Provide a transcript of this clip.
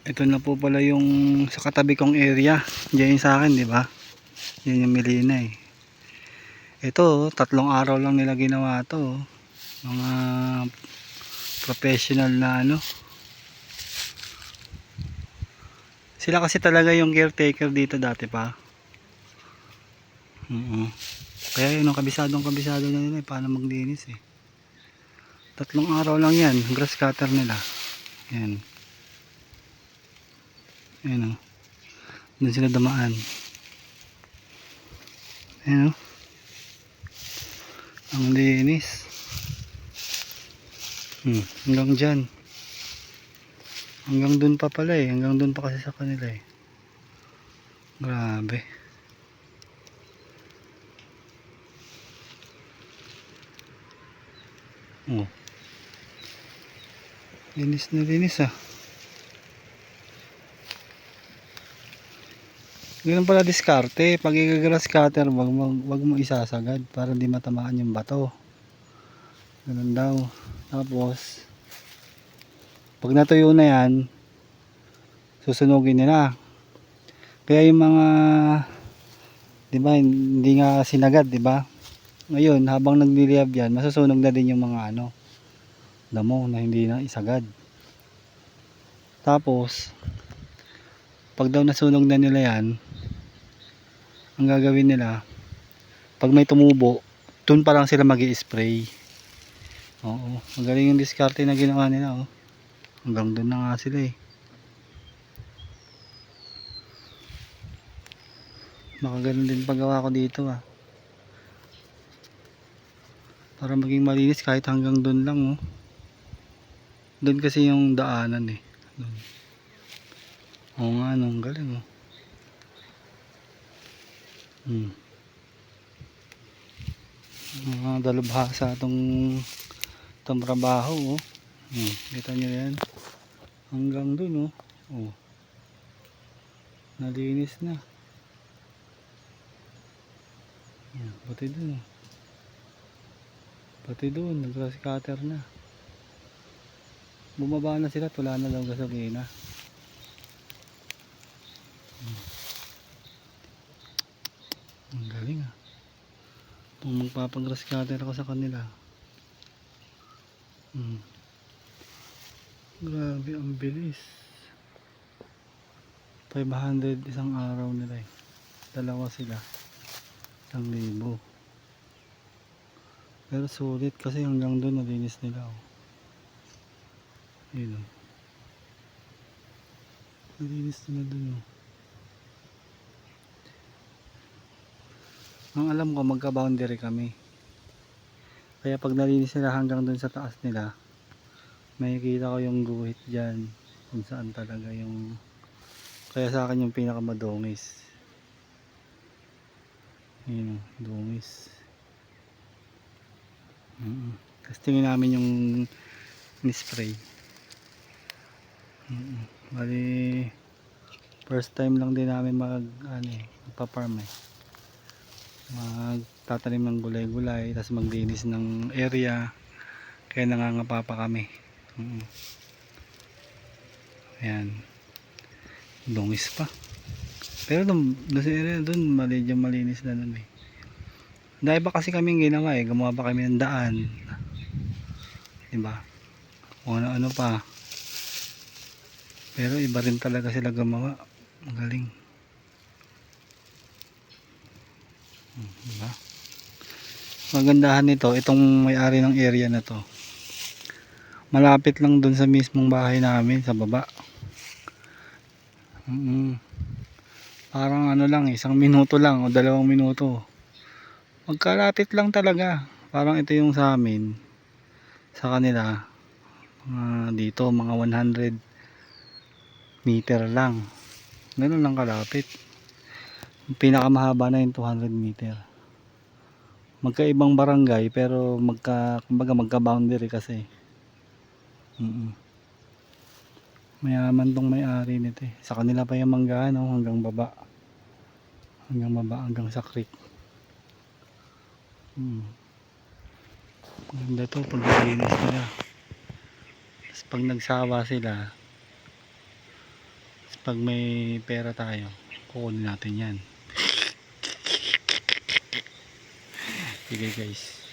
Ito na po pala yung sa katabi kong area. Diyan yung sa akin, di ba? Yan yung Melina eh. Ito, 3 araw lang nila ginawa to. Mga professional na ano. Sila kasi talaga yung caretaker dito dati pa. Kaya yun, kabisado na nila eh, paano maglinis eh. 3 araw lang yan, grass cutter nila. Yan. Ayan o. Doon sila dumaan. Ayan o. Ang linis. Hanggang dyan. Hanggang dun pa pala eh. Hanggang dun pa kasi sa kanila eh. Grabe. Oh. Linis na linis ah. Ganun pala diskarte. Pag i-grass cutter, wag mo isasagad para di matamaan yung bato. Ganun daw. Tapos, pag natuyo na yan, susunugin nila. Kaya yung mga, di ba, hindi nga sinagad, di ba? Ngayon, habang nagliliyab yan, masusunog na din yung mga ano, damo na hindi na isagad. Tapos, pag daw nasunog na nila yan, ang gagawin nila, pag may tumubo, dun pa lang sila mag-i-spray. Oo, magaling yung diskarte na ginawa nila oh. Hanggang dun na nga sila eh. Makaganon din paggawa ko dito ah. Para maging malinis kahit hanggang dun lang oh. Dun kasi yung daanan eh. Dun. Oo nga, ang galing oh. Mga dalubhasa itong trabaho oh. Kita nyo yan. Hanggang dun oh. Oh. Nalinis na. Pati dun oh. Pati dun, nag-grass cutter na. Bumaba na sila, wala na daw gasolina. Ang galing ah. Kung magpapag-grass cutter ako sa kanila. Grabe, ang bilis. 500 isang araw nila eh. Dalawa sila. 1,000. Pero sulit kasi hanggang doon nalinis nila oh. Ayun oh. Nalinis nila doon oh. Ang alam ko magka-boundary kami. Kaya pag nalinis nila hanggang doon sa taas nila, makikita ko yung guhit dyan. Kung saan talaga yung... Kaya sa akin yung pinakamadungis. Ayun oh, dungis. Tapos tingin namin yung ni-spray. Bali first time lang din namin magpa-farm eh. Magtatanim ng gulay-gulay, tapos maglinis ng area. Kaya nangangapa pa kami. Ayan. Dungis pa. Pero doon sa area doon medyo malinis na nun eh. Dahil ba kasi kaming ginawa eh, gumawa pa kami ng daan. Diba? O ano pa. Pero iba rin talaga sila gumawa. Magaling. Diba? Magandahan nito, itong may-ari ng area na to. Malapit lang dun sa mismong bahay namin, sa baba. Parang ano lang, 1 minuto lang o 2 minuto. Magkalapit lang talaga. Parang ito yung sa amin. Sa kanila dito mga 100 meter lang. Ganun lang kalapit. Pinakamahaba na yung 200 meter. Magkaibang barangay pero kumbaga magka-boundary kasi. Mayaman tong may-ari nito eh. Sa kanila pa yung manggahan hanggang baba. Hanggang sa creek. Maganda to paglilinis nila. Tapos pag nagsawa sila, pag may pera tayo, kukunin natin yan. Sige guys.